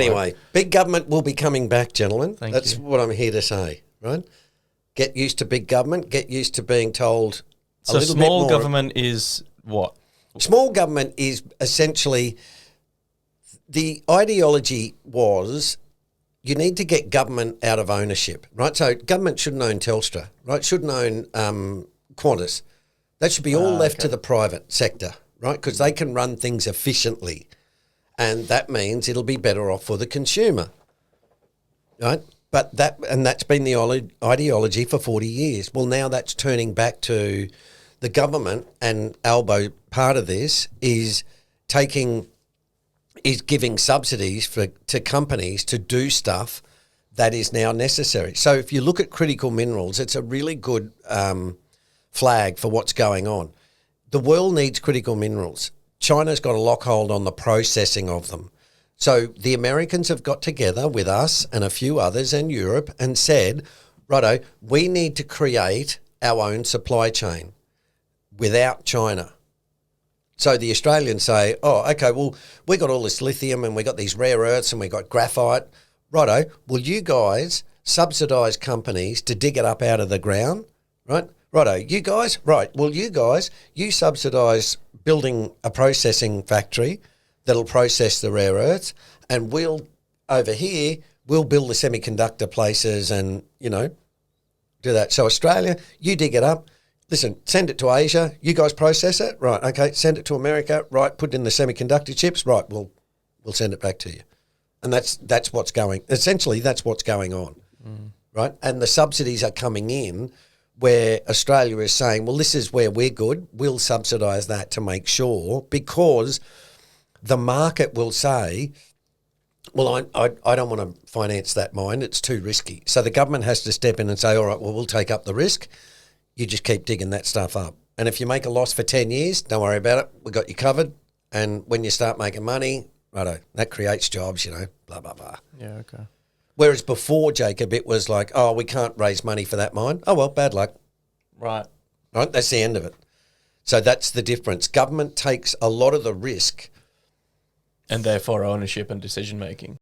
Anyway, big government will be coming back, gentlemen. That's you. what I'm here to say, right? Get used to big government. Get used to being told a So little bit more. small government is what? Small government is essentially, the ideology was you need to get government out of ownership, right? So government shouldn't own Telstra, right? Shouldn't own Qantas. That should be all left to the private sector, right? Because they can run things efficiently. And that means it'll be better off for the consumer, right? But that's been the ideology for 40 years. Well, now that's turning back to the government, and Albo, part of this is giving subsidies to companies to do stuff that is now necessary. So if you look at critical minerals, it's a really good flag for what's going on. The world needs critical minerals. China's got a lockhold on the processing of them. So the Americans have got together with us and a few others and Europe and said, righto, we need to create our own supply chain without China. So the Australians say, oh, okay, well, we got all this lithium and we got these rare earths and we got graphite. Righto, will you guys subsidise companies to dig it up out of the ground, right? Righto, you guys, right, well, you subsidise building a processing factory that'll process the rare earths, and we'll build the semiconductor places and, do that. So Australia, you dig it up. Listen, send it to Asia. You guys process it? Right, okay. Send it to America. Right, put in the semiconductor chips. Right, we'll send it back to you. And that's what's going on, right? And the subsidies are coming in where Australia is saying, well, this is where we're good. We'll subsidise that to make sure, because the market will say, well, I don't want to finance that mine. It's too risky. So the government has to step in and say, all right, well, we'll take up the risk. You just keep digging that stuff up. And if you make a loss for 10 years, don't worry about it. We got you covered. And when you start making money, righto, that creates jobs, blah, blah, blah. Yeah, okay. Whereas before, Jacob, it was like, oh, we can't raise money for that mine. Oh, well, bad luck. Right. Right, that's the end of it. So that's the difference. Government takes a lot of the risk. And therefore ownership and decision-making.